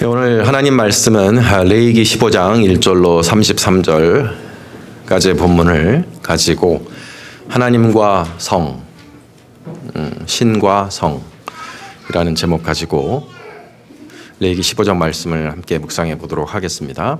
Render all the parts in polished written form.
오늘 하나님 말씀은 레위기 15장 1절로 33절까지의 본문을 가지고 하나님과 성, 신과 성이라는 제목 가지고 레위기 15장 말씀을 함께 묵상해 보도록 하겠습니다.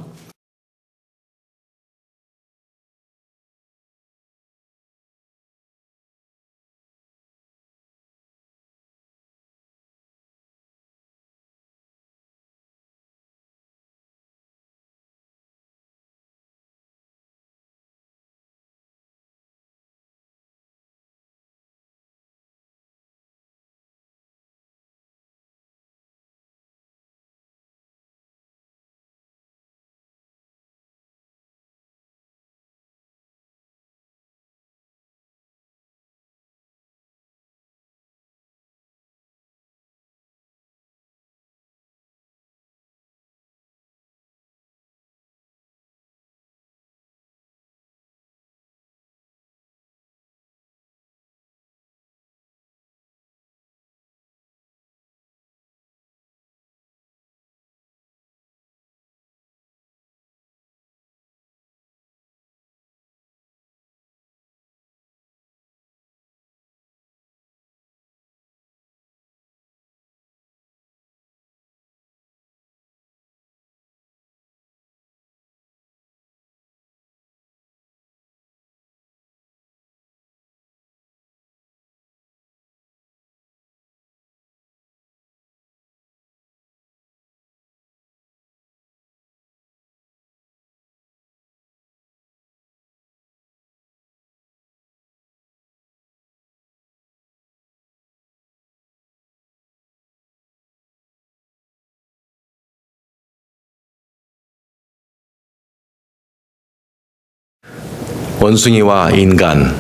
원숭이와 인간,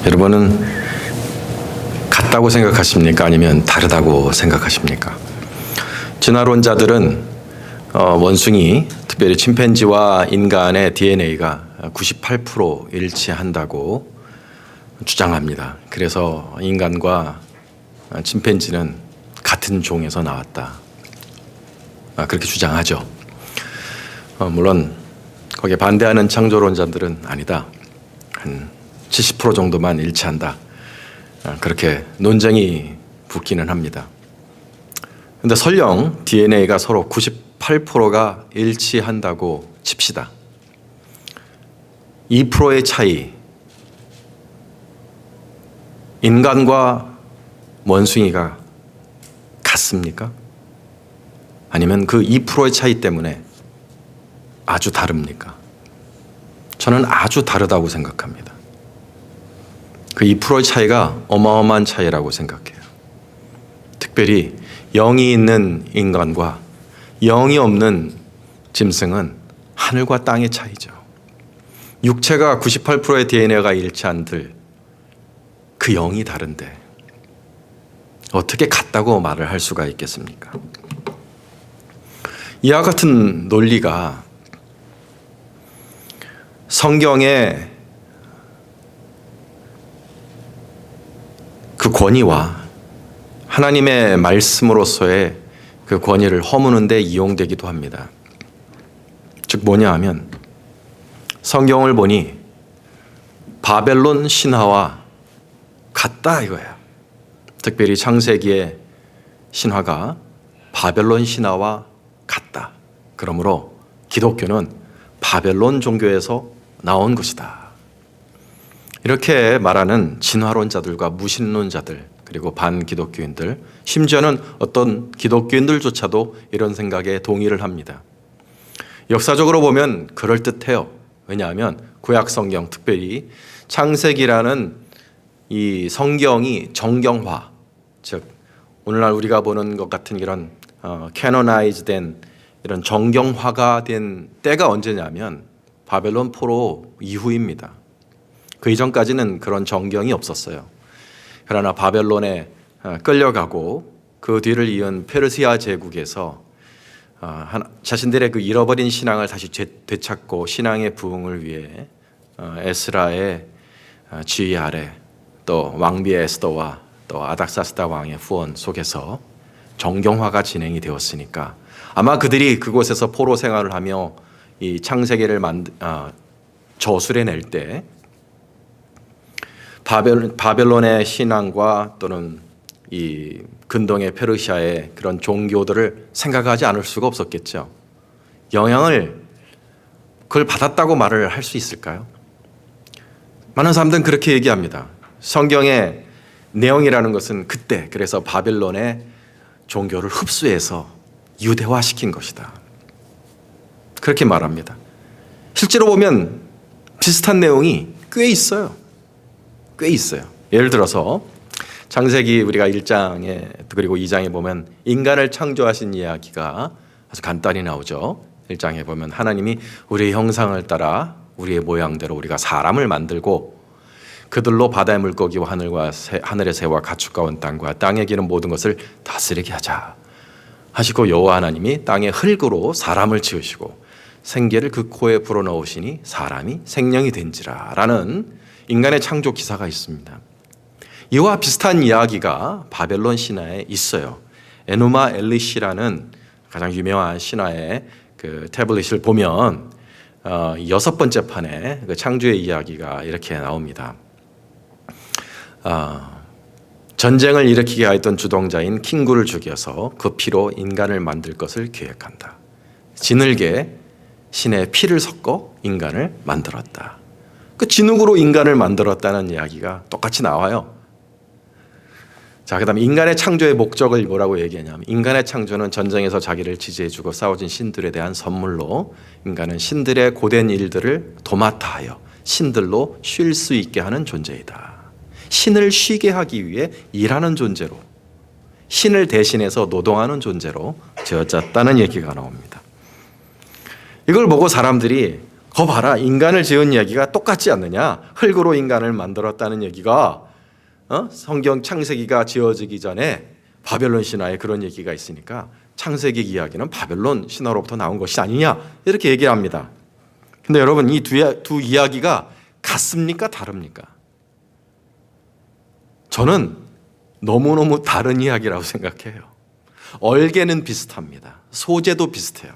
여러분은 같다고 생각하십니까? 아니면 다르다고 생각하십니까? 진화론자들은 원숭이, 특별히 침팬지와 인간의 DNA가 98% 일치한다고 주장합니다. 그래서 인간과 침팬지는 같은 종에서 나왔다, 그렇게 주장하죠. 물론 거기에 반대하는 창조론자들은 아니다, 한 70% 정도만 일치한다, 그렇게 논쟁이 붙기는 합니다. 그런데 설령 DNA가 서로 98%가 일치한다고 칩시다. 2%의 차이, 인간과 원숭이가 같습니까? 아니면 그 2%의 차이 때문에 아주 다릅니까? 저는 아주 다르다고 생각합니다. 그 2%의 차이가 어마어마한 차이라고 생각해요. 특별히 영이 있는 인간과 영이 없는 짐승은 하늘과 땅의 차이죠. 육체가 98%의 DNA가 일치한들 그 영이 다른데 어떻게 같다고 말을 할 수가 있겠습니까? 이와 같은 논리가 성경의 그 권위와 하나님의 말씀으로서의 그 권위를 허무는 데 이용되기도 합니다. 즉 뭐냐 하면 성경을 보니 바벨론 신화와 같다 이거야. 특별히 창세기의 신화가 바벨론 신화와 같다. 그러므로 기독교는 바벨론 종교에서 나온 것이다. 이렇게 말하는 진화론자들과 무신론자들, 그리고 반기독교인들, 심지어는 어떤 기독교인들조차도 이런 생각에 동의를 합니다. 역사적으로 보면 그럴듯해요. 왜냐하면 구약 성경, 특별히 창세기라는 이 성경이 정경화, 즉 오늘날 우리가 보는 것 같은 이런 캐노나이즈 된 이런 정경화가 된 때가 언제냐면 바벨론 포로 이후입니다. 그 이전까지는 그런 정경이 없었어요. 그러나 바벨론에 끌려가고 그 뒤를 이은 페르시아 제국에서 자신들의 그 잃어버린 신앙을 다시 되찾고 신앙의 부흥을 위해 에스라의 지휘 아래 또 왕비의 에스더와 또 아닥사스다 왕의 후원 속에서 정경화가 진행이 되었으니까 아마 그들이 그곳에서 포로 생활을 하며 이 창세기를 저술해 낼 때 바벨론의 신앙과 또는 이 근동의 페르시아의 그런 종교들을 생각하지 않을 수가 없었겠죠. 영향을 그걸 받았다고 말을 할 수 있을까요? 많은 사람들은 그렇게 얘기합니다. 성경의 내용이라는 것은 그때 그래서 바벨론의 종교를 흡수해서 유대화시킨 것이다. 그렇게 말합니다. 실제로 보면 비슷한 내용이 꽤 있어요. 꽤 있어요. 예를 들어서 창세기 우리가 1장에 그리고 2장에 보면 인간을 창조하신 이야기가 아주 간단히 나오죠. 1장에 보면 하나님이 우리의 형상을 따라 우리의 모양대로 우리가 사람을 만들고 그들로 바다의 물고기와 하늘의 새와 가축과 온 땅과 땅에 기는 모든 것을 다스리게 하자 하시고 여호와 하나님이 땅의 흙으로 사람을 지으시고 생기를 그 코에 불어넣으시니 사람이 생명이 된지라 라는 인간의 창조 기사가 있습니다. 이와 비슷한 이야기가 바벨론 신화에 있어요. 에누마 엘리시라는 가장 유명한 신화의 그 태블릿을 보면 6번째 판에 그 창조의 이야기가 이렇게 나옵니다. 전쟁을 일으키게 하였던 주동자인 킹구를 죽여서 그 피로 인간을 만들 것을 계획한다. 진흙에 신의 피를 섞어 인간을 만들었다. 그 진흙으로 인간을 만들었다는 이야기가 똑같이 나와요. 자, 그다음에 인간의 창조의 목적을 뭐라고 얘기하냐면 인간의 창조는 전쟁에서 자기를 지지해주고 싸워진 신들에 대한 선물로 인간은 신들의 고된 일들을 도맡아 하여 신들로 쉴 수 있게 하는 존재이다. 신을 쉬게 하기 위해 일하는 존재로 신을 대신해서 노동하는 존재로 지어졌다는 얘기가 나옵니다. 이걸 보고 사람들이 거 봐라 인간을 지은 이야기가 똑같지 않느냐 흙으로 인간을 만들었다는 얘기가 성경 창세기가 지어지기 전에 바벨론 신화에 그런 얘기가 있으니까 창세기 이야기는 바벨론 신화로부터 나온 것이 아니냐 이렇게 얘기합니다. 근데 여러분 이 두 이야기가 같습니까 다릅니까? 저는 너무너무 다른 이야기라고 생각해요. 얼개는 비슷합니다. 소재도 비슷해요.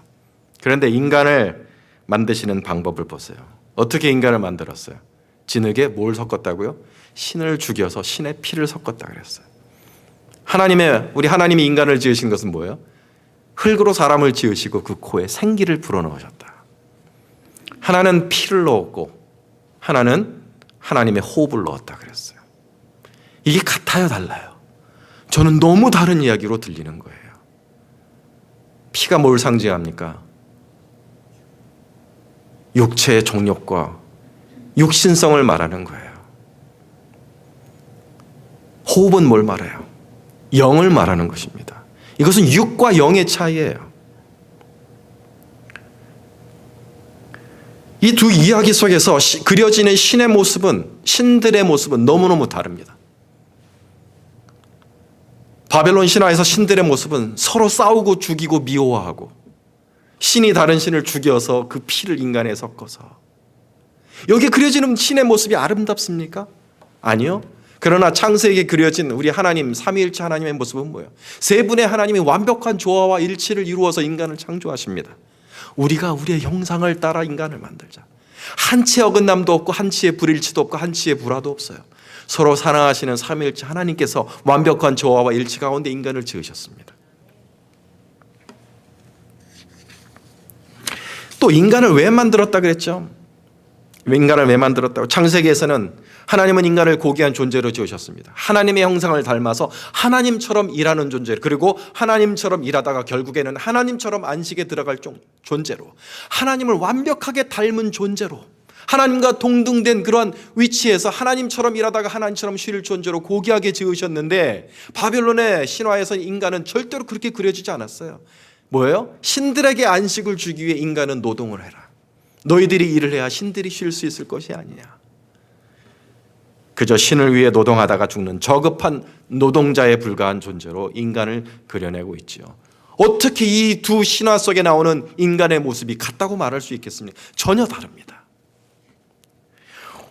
그런데 인간을 만드시는 방법을 보세요. 어떻게 인간을 만들었어요? 진흙에 뭘 섞었다고요? 신을 죽여서 신의 피를 섞었다 그랬어요. 우리 하나님이 인간을 지으신 것은 뭐예요? 흙으로 사람을 지으시고 그 코에 생기를 불어넣으셨다. 하나는 피를 넣었고 하나는 하나님의 호흡을 넣었다 그랬어요. 이게 같아요 달라요? 저는 너무 다른 이야기로 들리는 거예요. 피가 뭘 상징합니까? 육체의 정욕과 육신성을 말하는 거예요. 호흡은 뭘 말해요? 영을 말하는 것입니다. 이것은 육과 영의 차이예요. 이 두 이야기 속에서 그려지는 신의 모습은 신들의 모습은 너무너무 다릅니다. 바벨론 신화에서 신들의 모습은 서로 싸우고 죽이고 미워하고 신이 다른 신을 죽여서 그 피를 인간에 섞어서 여기 그려지는 신의 모습이 아름답습니까? 아니요. 그러나 창세기에 그려진 우리 하나님 삼위일체 하나님의 모습은 뭐예요? 세 분의 하나님이 완벽한 조화와 일치를 이루어서 인간을 창조하십니다. 우리가 우리의 형상을 따라 인간을 만들자. 한치의 어긋남도 없고 한치의 불일치도 없고 한치의 불화도 없어요. 서로 사랑하시는 삼위일체 하나님께서 완벽한 조화와 일치 가운데 인간을 지으셨습니다. 또 인간을 왜 만들었다 그랬죠? 인간을 왜 만들었다고? 창세기에서는 하나님은 인간을 고귀한 존재로 지으셨습니다. 하나님의 형상을 닮아서 하나님처럼 일하는 존재, 그리고 하나님처럼 일하다가 결국에는 하나님처럼 안식에 들어갈 존재로, 하나님을 완벽하게 닮은 존재로, 하나님과 동등된 그러한 위치에서 하나님처럼 일하다가 하나님처럼 쉴 존재로 고귀하게 지으셨는데 바벨론의 신화에서 인간은 절대로 그렇게 그려지지 않았어요. 뭐예요? 신들에게 안식을 주기 위해 인간은 노동을 해라. 너희들이 일을 해야 신들이 쉴 수 있을 것이 아니냐. 그저 신을 위해 노동하다가 죽는 저급한 노동자에 불과한 존재로 인간을 그려내고 있지요. 어떻게 이 두 신화 속에 나오는 인간의 모습이 같다고 말할 수 있겠습니까? 전혀 다릅니다.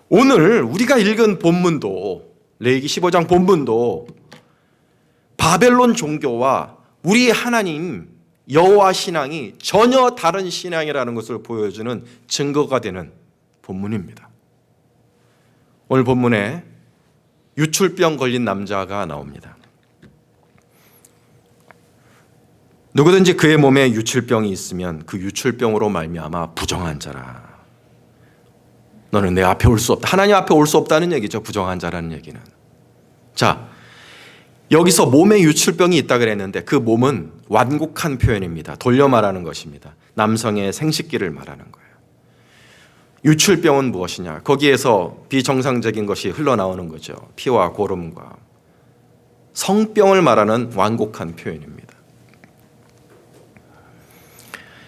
오늘 우리가 읽은 본문도 레위기 15장 본문도 바벨론 종교와 우리 하나님 여호와 신앙이 전혀 다른 신앙이라는 것을 보여주는 증거가 되는 본문입니다. 오늘 본문에 유출병 걸린 남자가 나옵니다. 누구든지 그의 몸에 유출병이 있으면 그 유출병으로 말미암아 부정한 자라. 너는 내 앞에 올 수 없다. 하나님 앞에 올 수 없다는 얘기죠. 부정한 자라는 얘기는. 자, 여기서 몸에 유출병이 있다 그랬는데 그 몸은 완곡한 표현입니다. 돌려 말하는 것입니다. 남성의 생식기를 말하는 거예요. 유출병은 무엇이냐? 거기에서 비정상적인 것이 흘러나오는 거죠. 피와 고름과 성병을 말하는 완곡한 표현입니다.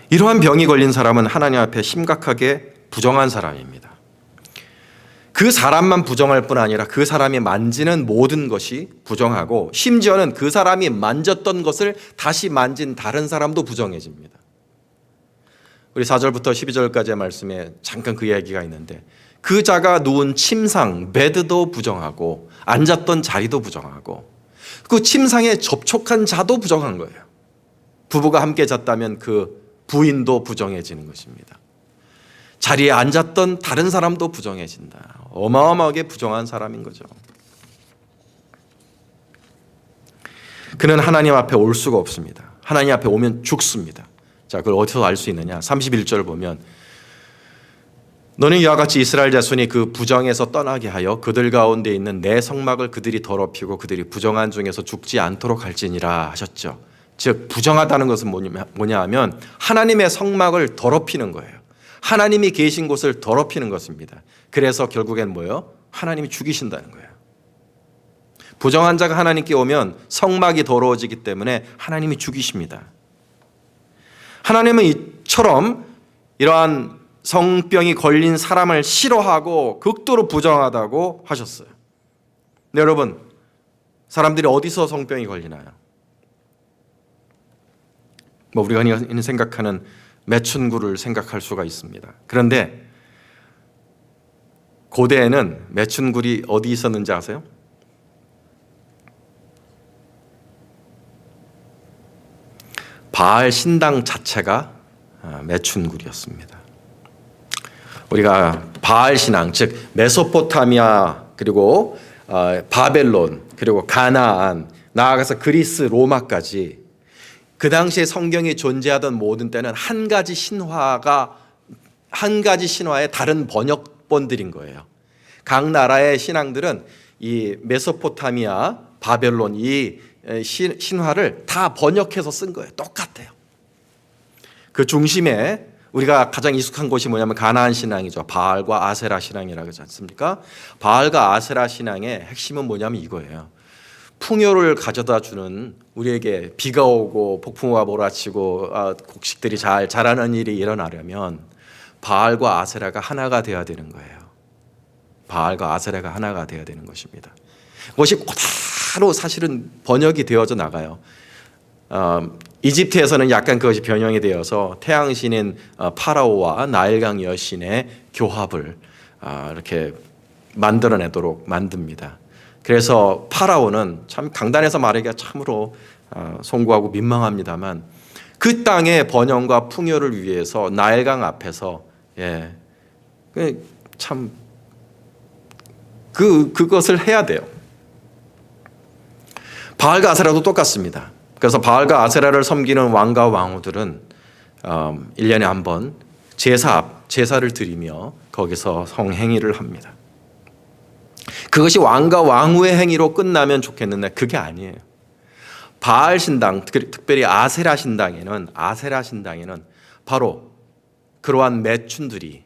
이러한 병이 걸린 사람은 하나님 앞에 심각하게 부정한 사람입니다. 그 사람만 부정할 뿐 아니라 그 사람이 만지는 모든 것이 부정하고 심지어는 그 사람이 만졌던 것을 다시 만진 다른 사람도 부정해집니다. 우리 4절부터 12절까지의 말씀에 잠깐 그 이야기가 있는데 그 자가 누운 침상, 베드도 부정하고 앉았던 자리도 부정하고 그 침상에 접촉한 자도 부정한 거예요. 부부가 함께 잤다면 그 부인도 부정해지는 것입니다. 자리에 앉았던 다른 사람도 부정해진다. 어마어마하게 부정한 사람인 거죠. 그는 하나님 앞에 올 수가 없습니다. 하나님 앞에 오면 죽습니다. 자, 그걸 어디서 알 수 있느냐? 31절 보면 너는 이와 같이 이스라엘 자손이 그 부정에서 떠나게 하여 그들 가운데 있는 내 성막을 그들이 더럽히고 그들이 부정한 중에서 죽지 않도록 할지니라 하셨죠. 즉 부정하다는 것은 뭐냐 하면 하나님의 성막을 더럽히는 거예요. 하나님이 계신 곳을 더럽히는 것입니다. 그래서 결국엔 뭐예요? 하나님이 죽이신다는 거예요. 부정한 자가 하나님께 오면 성막이 더러워지기 때문에 하나님이 죽이십니다. 하나님은 이처럼 이러한 성병이 걸린 사람을 싫어하고 극도로 부정하다고 하셨어요. 근데 여러분, 사람들이 어디서 성병이 걸리나요? 우리가 흔히 생각하는 매춘구를 생각할 수가 있습니다. 그런데 고대에는 매춘굴이 어디 있었는지 아세요? 바알 신당 자체가 매춘굴이었습니다. 우리가 바알 신앙, 즉 메소포타미아 그리고 바벨론 그리고 가나안 나아가서 그리스 로마까지 그 당시에 성경이 존재하던 모든 때는 한 가지 신화의 다른 번역본들인 거예요. 각 나라의 신앙들은 이 메소포타미아, 바벨론 이 신화를 다 번역해서 쓴 거예요. 똑같아요. 그 중심에 우리가 가장 익숙한 곳이 뭐냐면 가나안 신앙이죠. 바알과 아세라 신앙이라고 하지 않습니까? 바알과 아세라 신앙의 핵심은 뭐냐면 이거예요. 풍요를 가져다 주는 우리에게 비가 오고 폭풍우가 몰아치고 곡식들이 잘 자라는 일이 일어나려면 바알과 아세라가 하나가 되어야 되는 거예요. 바알과 아세라가 하나가 되어야 되는 것입니다. 그것이 그대로 사실은 번역이 되어져 나가요. 이집트에서는 약간 그것이 변형이 되어서 태양신인 파라오와 나일강 여신의 교합을 이렇게 만들어내도록 만듭니다. 그래서 파라오는 참 강단에서 말하기가 참으로 송구하고 민망합니다만 그 땅의 번영과 풍요를 위해서 나일강 앞에서 참 그것을 해야 돼요. 바알과 아세라도 똑같습니다. 그래서 바알과 아세라를 섬기는 왕과 왕후들은 1년에 한 번 제사를 드리며 거기서 성행위를 합니다. 그것이 왕과 왕후의 행위로 끝나면 좋겠는데 그게 아니에요. 바알 신당, 특별히 아세라 신당에는 바로 그러한 매춘들이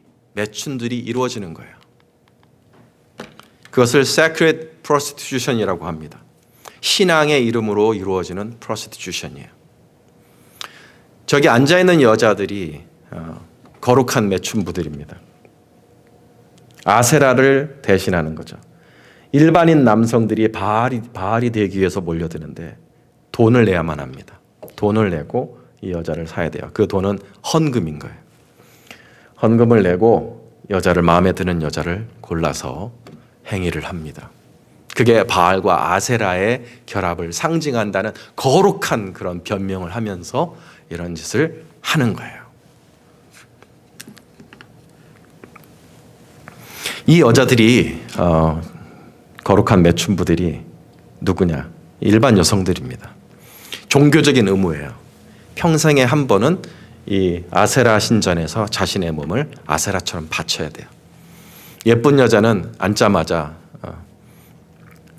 이루어지는 거예요. 그것을 sacred prostitution이라고 합니다. 신앙의 이름으로 이루어지는 prostitution이에요. 저기 앉아있는 여자들이 거룩한 매춘부들입니다. 아세라를 대신하는 거죠. 일반인 남성들이 바알이 되기 위해서 몰려드는데 돈을 내야만 합니다. 돈을 내고 이 여자를 사야 돼요. 그 돈은 헌금인 거예요. 헌금을 내고 마음에 드는 여자를 골라서 행위를 합니다. 그게 바알과 아세라의 결합을 상징한다는 거룩한 그런 변명을 하면서 이런 짓을 하는 거예요. 이 여자들이 거룩한 매춘부들이 누구냐? 일반 여성들입니다. 종교적인 의무예요. 평생에 한 번은 이 아세라 신전에서 자신의 몸을 아세라처럼 바쳐야 돼요. 예쁜 여자는 앉자마자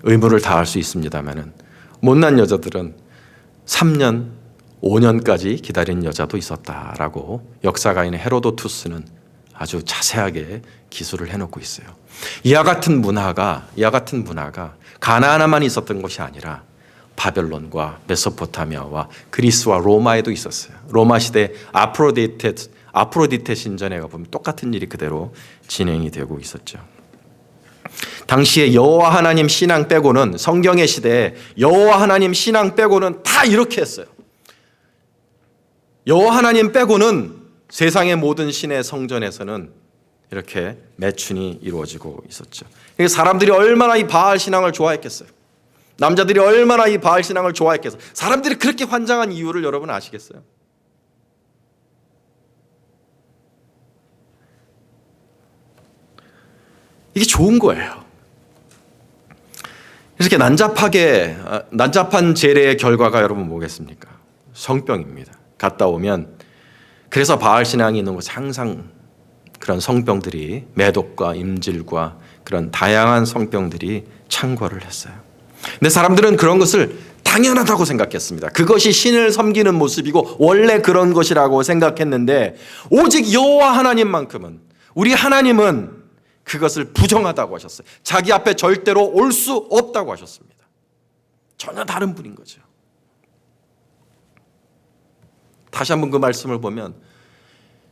의무를 다할 수 있습니다만은 못난 여자들은 3년, 5년까지 기다린 여자도 있었다라고 역사가인 헤로도투스는 아주 자세하게 기술을 해놓고 있어요. 이와 같은 문화가 가나안에만 있었던 것이 아니라 바벨론과 메소포타미아와 그리스와 로마에도 있었어요. 로마 시대 아프로디테 신전에 가보면 똑같은 일이 그대로 진행이 되고 있었죠. 당시에 여호와 하나님 신앙 빼고는, 성경의 시대에 여호와 하나님 신앙 빼고는 다 이렇게 했어요. 여호와 하나님 빼고는 세상의 모든 신의 성전에서는 이렇게 매춘이 이루어지고 있었죠. 사람들이 얼마나 이 바알 신앙을 좋아했겠어요. 남자들이 얼마나 이 바알 신앙을 좋아했겠어요. 사람들이 그렇게 환장한 이유를 여러분 아시겠어요? 이게 좋은 거예요. 이렇게 난잡한 재래의 결과가 여러분 뭐겠습니까? 성병입니다. 갔다 오면, 그래서 바알 신앙이 있는 곳에 항상 그런 성병들이, 매독과 임질과 그런 다양한 성병들이 창궐을 했어요. 근데 사람들은 그런 것을 당연하다고 생각했습니다. 그것이 신을 섬기는 모습이고 원래 그런 것이라고 생각했는데, 오직 여호와 하나님만큼은, 우리 하나님은 그것을 부정하다고 하셨어요. 자기 앞에 절대로 올 수 없다고 하셨습니다. 전혀 다른 분인 거죠. 다시 한번 그 말씀을 보면,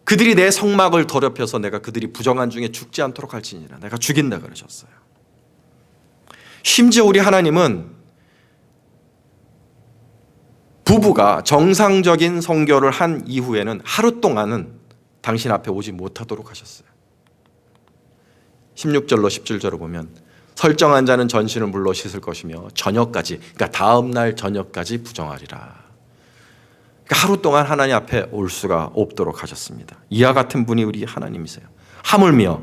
그들이 내 성막을 더럽혀서 내가 그들이 부정한 중에 죽지 않도록 할지니라, 내가 죽인다 그러셨어요. 심지어 우리 하나님은 부부가 정상적인 성결을 한 이후에는 하루 동안은 당신 앞에 오지 못하도록 하셨어요. 16절로 17절을 보면, 설정한 자는 전신을 물로 씻을 것이며 저녁까지, 그러니까 다음 날 저녁까지 부정하리라. 그러니까 하루 동안 하나님 앞에 올 수가 없도록 하셨습니다. 이와 같은 분이 우리 하나님이세요. 하물며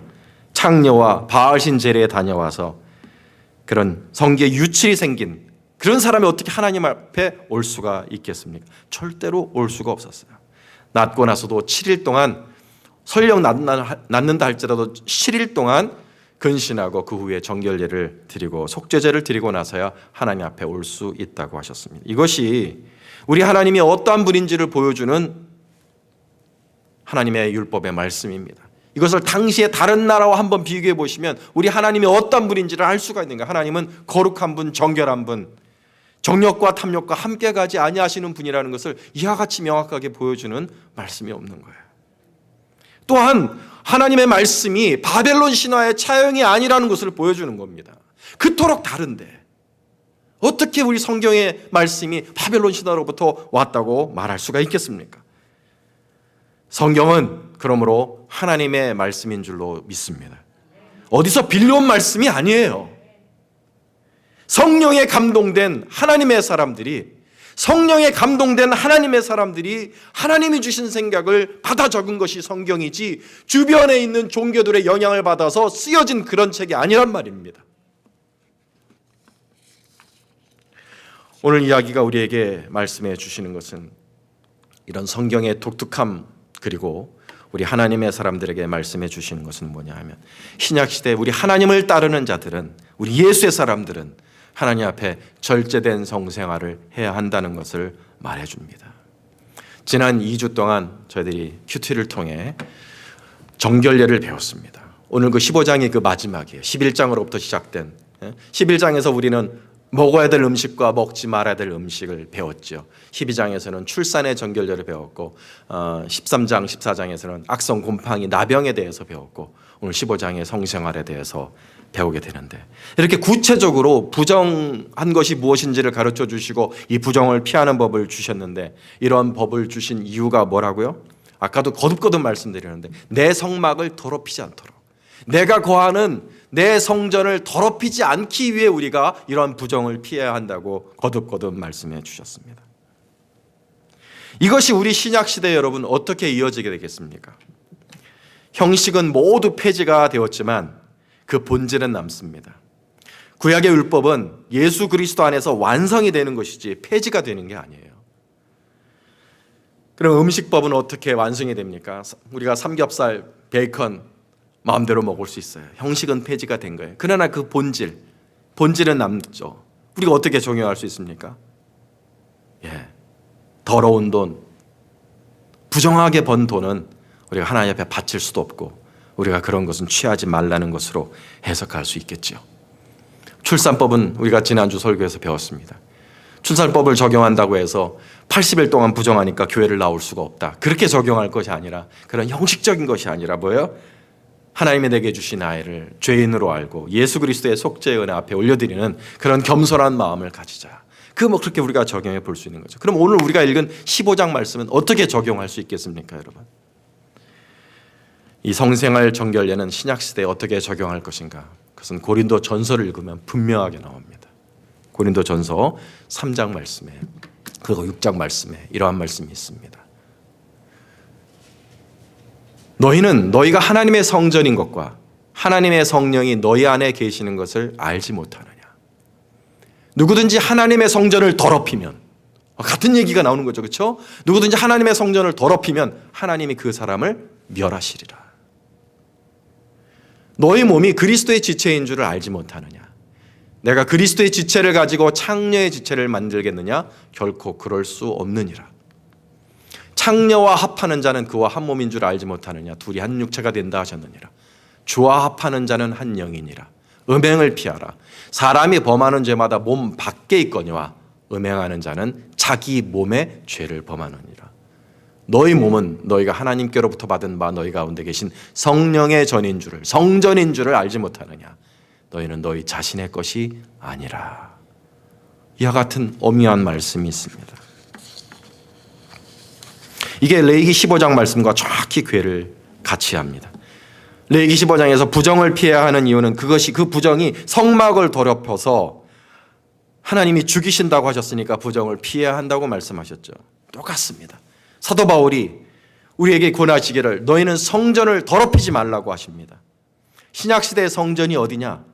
창녀와 바알신 제례에 다녀와서 그런 성기에 유출이 생긴 그런 사람이 어떻게 하나님 앞에 올 수가 있겠습니까? 절대로 올 수가 없었어요. 낫고 나서도 7일 동안, 설령 낫는다 할지라도 7일 동안 근신하고 그 후에 정결례를 드리고 속죄제를 드리고 나서야 하나님 앞에 올 수 있다고 하셨습니다. 이것이 우리 하나님이 어떠한 분인지를 보여주는 하나님의 율법의 말씀입니다. 이것을 당시에 다른 나라와 한번 비교해 보시면 우리 하나님이 어떠한 분인지를 알 수가 있는가. 하나님은 거룩한 분, 정결한 분, 정욕과 탐욕과 함께 가지 아니하시는 분이라는 것을 이와 같이 명확하게 보여주는 말씀이 없는 거예요. 또한 하나님의 말씀이 바벨론 신화의 차용이 아니라는 것을 보여주는 겁니다. 그토록 다른데 어떻게 우리 성경의 말씀이 바벨론 신화로부터 왔다고 말할 수가 있겠습니까? 성경은 그러므로 하나님의 말씀인 줄로 믿습니다. 어디서 빌려온 말씀이 아니에요. 성령에 감동된 하나님의 사람들이, 성령에 감동된 하나님의 사람들이 하나님이 주신 생각을 받아 적은 것이 성경이지, 주변에 있는 종교들의 영향을 받아서 쓰여진 그런 책이 아니란 말입니다. 오늘 이야기가 우리에게 말씀해 주시는 것은 이런 성경의 독특함, 그리고 우리 하나님의 사람들에게 말씀해 주시는 것은 뭐냐 하면, 신약시대 우리 하나님을 따르는 자들은, 우리 예수의 사람들은 하나님 앞에 절제된 성생활을 해야 한다는 것을 말해줍니다. 지난 2주 동안 저희들이 큐티를 통해 정결례를 배웠습니다. 오늘 그 15장이 그 마지막이에요. 11장으로부터 시작된 11장에서 우리는 먹어야 될 음식과 먹지 말아야 될 음식을 배웠죠. 12장에서는 출산의 정결례를 배웠고 13장, 14장에서는 악성 곰팡이 나병에 대해서 배웠고 오늘 15장의 성생활에 대해서 배우게 되는데, 이렇게 구체적으로 부정한 것이 무엇인지를 가르쳐 주시고 이 부정을 피하는 법을 주셨는데, 이런 법을 주신 이유가 뭐라고요? 아까도 거듭거듭 말씀드리는데, 내 성막을 더럽히지 않도록, 내가 거하는 내 성전을 더럽히지 않기 위해 우리가 이러한 부정을 피해야 한다고 거듭거듭 말씀해 주셨습니다. 이것이 우리 신약시대 여러분 어떻게 이어지게 되겠습니까? 형식은 모두 폐지가 되었지만 그 본질은 남습니다. 구약의 율법은 예수 그리스도 안에서 완성이 되는 것이지 폐지가 되는 게 아니에요. 그럼 음식법은 어떻게 완성이 됩니까? 우리가 삼겹살, 베이컨 마음대로 먹을 수 있어요. 형식은 폐지가 된 거예요. 그러나 그 본질은 남죠. 우리가 어떻게 적용할 수 있습니까? 더러운 돈, 부정하게 번 돈은 우리가 하나님 앞에 바칠 수도 없고 우리가 그런 것은 취하지 말라는 것으로 해석할 수 있겠죠. 출산법은 우리가 지난주 설교에서 배웠습니다. 출산법을 적용한다고 해서 80일 동안 부정하니까 교회를 나올 수가 없다. 그렇게 적용할 것이 아니라 그런 형식적인 것이 아니라 뭐예요? 하나님이 내게 주신 아이를 죄인으로 알고 예수 그리스도의 속죄의 은혜 앞에 올려드리는 그런 겸손한 마음을 가지자. 그렇게 우리가 적용해 볼 수 있는 거죠. 그럼 오늘 우리가 읽은 15장 말씀은 어떻게 적용할 수 있겠습니까, 여러분? 이 성생활 정결례는 신약시대에 어떻게 적용할 것인가? 그것은 고린도 전서를 읽으면 분명하게 나옵니다. 고린도 전서 3장 말씀에 그리고 6장 말씀에 이러한 말씀이 있습니다. 너희는 너희가 하나님의 성전인 것과 하나님의 성령이 너희 안에 계시는 것을 알지 못하느냐. 누구든지 하나님의 성전을 더럽히면, 같은 얘기가 나오는 거죠, 그렇죠? 누구든지 하나님의 성전을 더럽히면 하나님이 그 사람을 멸하시리라. 너희 몸이 그리스도의 지체인 줄을 알지 못하느냐. 내가 그리스도의 지체를 가지고 창녀의 지체를 만들겠느냐? 결코 그럴 수 없느니라. 창녀와 합하는 자는 그와 한 몸인 줄 알지 못하느냐. 둘이 한 육체가 된다 하셨느니라. 주와 합하는 자는 한 영이니라. 음행을 피하라. 사람이 범하는 죄마다 몸 밖에 있거니와 음행하는 자는 자기 몸의 죄를 범하느니라. 너희 몸은 너희가 하나님께로부터 받은 바 너희 가운데 계신 성령의 성전인 줄을 알지 못하느냐. 너희는 너희 자신의 것이 아니라. 이와 같은 엄미한 말씀이 있습니다. 이게 레위기 15장 말씀과 정확히 궤를 같이 합니다. 레위기 15장에서 부정을 피해야 하는 이유는 그 부정이 성막을 더럽혀서 하나님이 죽이신다고 하셨으니까 부정을 피해야 한다고 말씀하셨죠. 똑같습니다. 사도 바울이 우리에게 권하시기를 너희는 성전을 더럽히지 말라고 하십니다. 신약시대의 성전이 어디냐?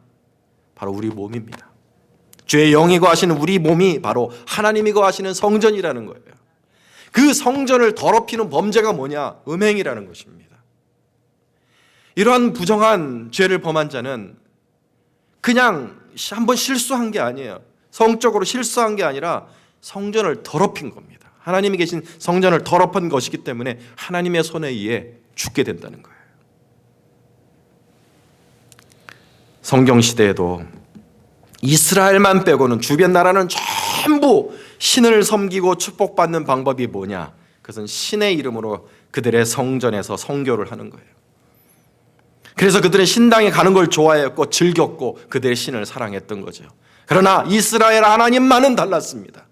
바로 우리 몸입니다. 죄의 영이 거하시는 우리 몸이 바로 하나님이 거하시는 성전이라는 거예요. 그 성전을 더럽히는 범죄가 뭐냐? 음행이라는 것입니다. 이러한 부정한 죄를 범한 자는 그냥 한번 실수한 게 아니에요. 성적으로 실수한 게 아니라 성전을 더럽힌 겁니다. 하나님이 계신 성전을 더럽힌 것이기 때문에 하나님의 손에 의해 죽게 된다는 거예요. 성경시대에도 이스라엘만 빼고는 주변 나라는 전부 신을 섬기고 축복받는 방법이 뭐냐? 그것은 신의 이름으로 그들의 성전에서 성교를 하는 거예요. 그래서 그들은 신당에 가는 걸 좋아했고 즐겼고 그들의 신을 사랑했던 거죠. 그러나 이스라엘 하나님만은 달랐습니다.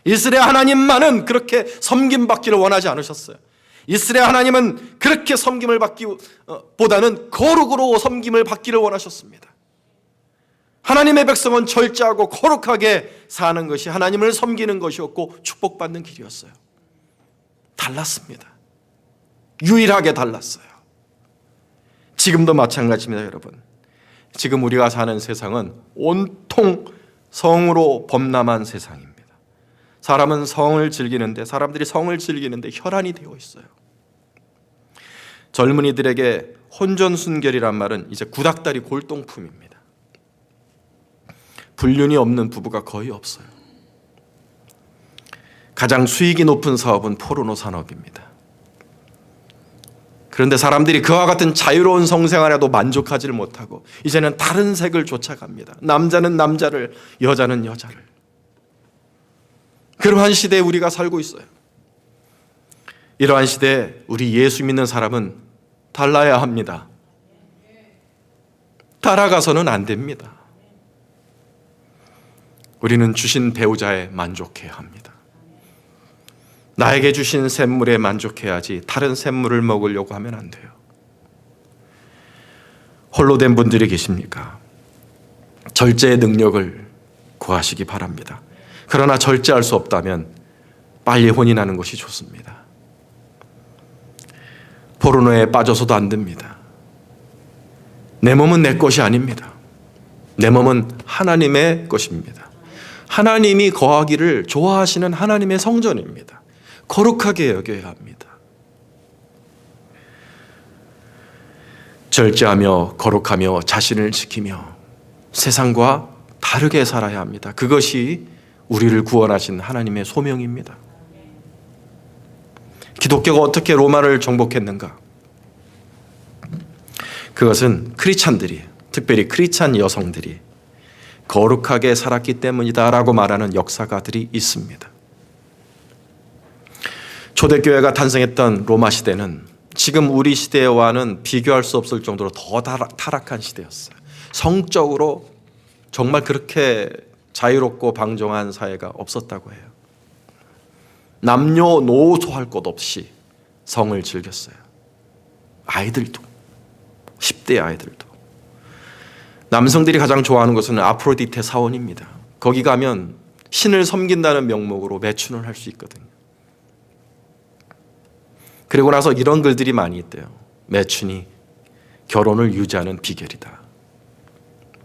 이스라엘 하나님만은 그렇게 섬김받기를 원하지 않으셨어요. 이스라엘 하나님은 그렇게 섬김을 받기보다는 거룩으로 섬김을 받기를 원하셨습니다. 하나님의 백성은 절제하고 거룩하게 사는 것이 하나님을 섬기는 것이었고 축복받는 길이었어요. 달랐습니다. 유일하게 달랐어요. 지금도 마찬가지입니다, 여러분. 지금 우리가 사는 세상은 온통 성으로 범람한 세상입니다. 사람들이 성을 즐기는데 혈안이 되어 있어요. 젊은이들에게 혼전순결이란 말은 이제 구닥다리 골동품입니다. 불륜이 없는 부부가 거의 없어요. 가장 수익이 높은 사업은 포르노 산업입니다. 그런데 사람들이 그와 같은 자유로운 성생활에도 만족하지 못하고 이제는 다른 색을 쫓아갑니다. 남자는 남자를, 여자는 여자를. 그러한 시대에 우리가 살고 있어요. 이러한 시대에 우리 예수 믿는 사람은 달라야 합니다. 따라가서는 안 됩니다. 우리는 주신 배우자에 만족해야 합니다. 나에게 주신 샘물에 만족해야지 다른 샘물을 먹으려고 하면 안 돼요. 홀로 된 분들이 계십니까? 절제의 능력을 구하시기 바랍니다. 그러나 절제할 수 없다면 빨리 혼인하는 것이 좋습니다. 포르노에 빠져서도 안 됩니다. 내 몸은 내 것이 아닙니다. 내 몸은 하나님의 것입니다. 하나님이 거하기를 좋아하시는 하나님의 성전입니다. 거룩하게 여겨야 합니다. 절제하며 거룩하며 자신을 지키며 세상과 다르게 살아야 합니다. 그것이 우리를 구원하신 하나님의 소명입니다. 기독교가 어떻게 로마를 정복했는가? 그것은 크리스찬들이, 특별히 크리스찬 여성들이 거룩하게 살았기 때문이다라고 말하는 역사가들이 있습니다. 초대교회가 탄생했던 로마 시대는 지금 우리 시대와는 비교할 수 없을 정도로 더 타락한 시대였어요. 성적으로 정말 그렇게 자유롭고 방종한 사회가 없었다고 해요. 남녀노소 할 것 없이 성을 즐겼어요. 아이들도, 10대 아이들도. 남성들이 가장 좋아하는 것은 아프로디테 사원입니다. 거기 가면 신을 섬긴다는 명목으로 매춘을 할 수 있거든요. 그리고 나서 이런 글들이 많이 있대요. 매춘이 결혼을 유지하는 비결이다.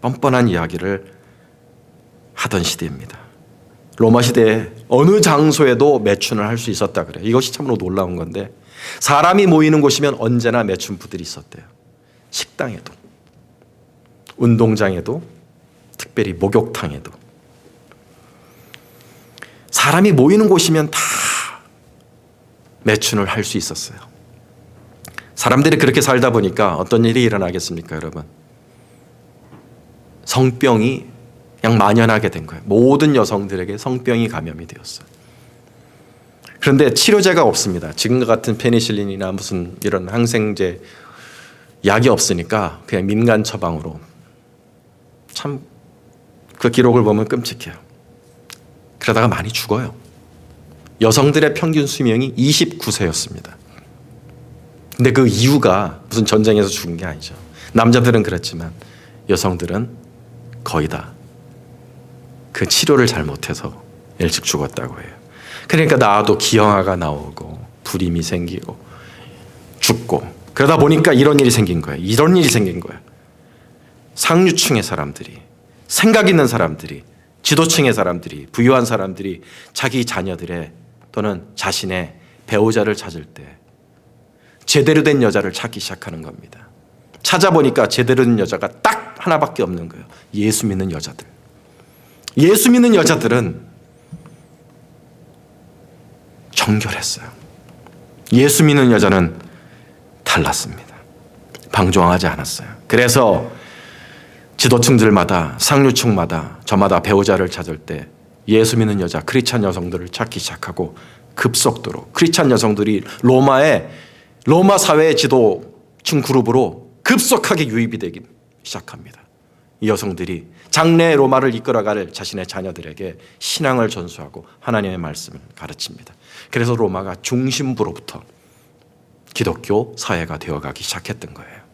뻔뻔한 이야기를 하던 시대입니다. 로마 시대에 어느 장소에도 매춘을 할 수 있었다 그래요. 이것이 참으로 놀라운 건데, 사람이 모이는 곳이면 언제나 매춘부들이 있었대요. 식당에도, 운동장에도, 특별히 목욕탕에도. 사람이 모이는 곳이면 다 매춘을 할 수 있었어요. 사람들이 그렇게 살다 보니까 어떤 일이 일어나겠습니까, 여러분? 성병이 그냥 만연하게 된 거예요. 모든 여성들에게 성병이 감염이 되었어요. 그런데 치료제가 없습니다. 지금과 같은 페니실린이나 무슨 이런 항생제 약이 없으니까 그냥 민간 처방으로. 참 그 기록을 보면 끔찍해요. 그러다가 많이 죽어요. 여성들의 평균 수명이 29세였습니다. 근데 그 이유가 무슨 전쟁에서 죽은 게 아니죠. 남자들은 그렇지만 여성들은 거의 다 그 치료를 잘못해서 일찍 죽었다고 해요. 그러니까 나도 기형아가 나오고 불임이 생기고 죽고, 그러다 보니까 이런 일이 생긴 거예요. 이런 일이 생긴 거예요. 상류층의 사람들이, 생각 있는 사람들이, 지도층의 사람들이, 부유한 사람들이 자기 자녀들의 또는 자신의 배우자를 찾을 때 제대로 된 여자를 찾기 시작하는 겁니다. 찾아보니까 제대로 된 여자가 딱 하나밖에 없는 거예요. 예수 믿는 여자들. 예수 믿는 여자들은 정결했어요. 예수 믿는 여자는 달랐습니다. 방종하지 않았어요. 그래서 지도층들마다, 상류층마다, 저마다 배우자를 찾을 때 예수 믿는 여자, 크리스찬 여성들을 찾기 시작하고, 급속도로 크리스찬 여성들이 로마 사회의 지도층 그룹으로 급속하게 유입이 되기 시작합니다. 이 여성들이 장래 로마를 이끌어갈 자신의 자녀들에게 신앙을 전수하고 하나님의 말씀을 가르칩니다. 그래서 로마가 중심부로부터 기독교 사회가 되어가기 시작했던 거예요.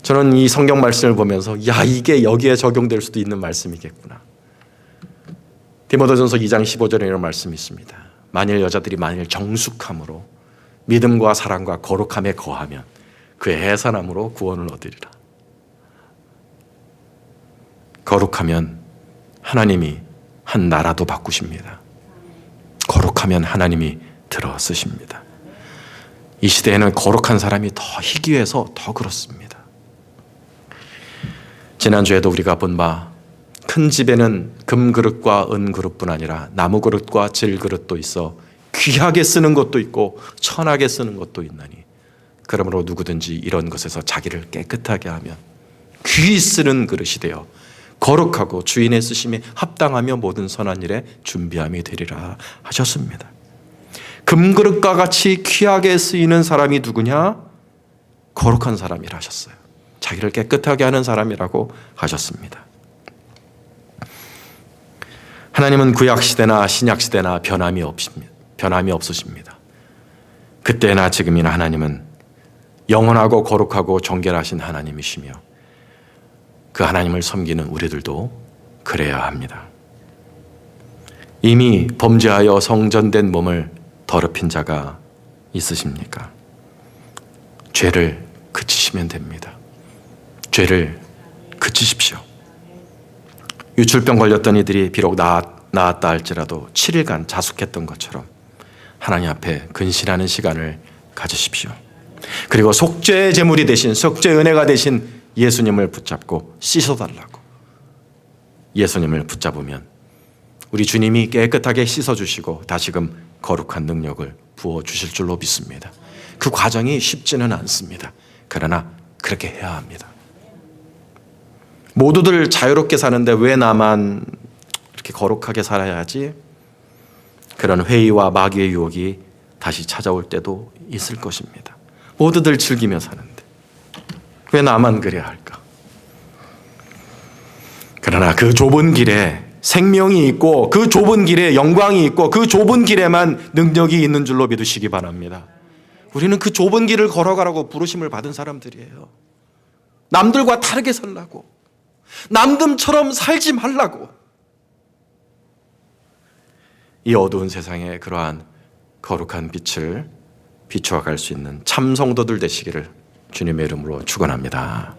저는 이 성경 말씀을 보면서 이게 여기에 적용될 수도 있는 말씀이겠구나. 디모데전서 2장 15절에 이런 말씀이 있습니다. 여자들이 만일 정숙함으로 믿음과 사랑과 거룩함에 거하면 그의 해산함으로 구원을 얻으리라. 거룩하면 하나님이 한 나라도 바꾸십니다. 거룩하면 하나님이 들어쓰십니다. 이 시대에는 거룩한 사람이 더 희귀해서 더 그렇습니다. 지난주에도 우리가 본 바, 큰 집에는 금그릇과 은그릇뿐 아니라 나무그릇과 질그릇도 있어 귀하게 쓰는 것도 있고 천하게 쓰는 것도 있나니, 그러므로 누구든지 이런 것에서 자기를 깨끗하게 하면 귀히 쓰는 그릇이 되어 거룩하고 주인의 쓰심에 합당하며 모든 선한 일에 준비함이 되리라 하셨습니다. 금그릇과 같이 귀하게 쓰이는 사람이 누구냐? 거룩한 사람이라 하셨어요. 자기를 깨끗하게 하는 사람이라고 하셨습니다. 하나님은 구약시대나 신약시대나 변함이 없으십니다. 그때나 지금이나 하나님은 영원하고 거룩하고 정결하신 하나님이시며 그 하나님을 섬기는 우리들도 그래야 합니다. 이미 범죄하여 성전된 몸을 더럽힌 자가 있으십니까? 죄를 그치시면 됩니다. 죄를 그치십시오. 유출병 걸렸던 이들이 비록 나았다 할지라도 7일간 자숙했던 것처럼 하나님 앞에 근신하는 시간을 가지십시오. 그리고 속죄의 제물이 되신, 속죄의 은혜가 되신 예수님을 붙잡고 씻어달라고. 예수님을 붙잡으면 우리 주님이 깨끗하게 씻어주시고 다시금 거룩한 능력을 부어주실 줄로 믿습니다. 그 과정이 쉽지는 않습니다. 그러나 그렇게 해야 합니다. 모두들 자유롭게 사는데 왜 나만 이렇게 거룩하게 살아야 하지? 그런 회의와 마귀의 유혹이 다시 찾아올 때도 있을 것입니다. 모두들 즐기며 사는데 왜 나만 그래야 할까? 그러나 그 좁은 길에 생명이 있고 그 좁은 길에 영광이 있고 그 좁은 길에만 능력이 있는 줄로 믿으시기 바랍니다. 우리는 그 좁은 길을 걸어가라고 부르심을 받은 사람들이에요. 남들과 다르게 살라고, 남들처럼 살지 말라고. 이 어두운 세상에 그러한 거룩한 빛을 비추어 갈 수 있는 참 성도들 되시기를 주님의 이름으로 축원합니다.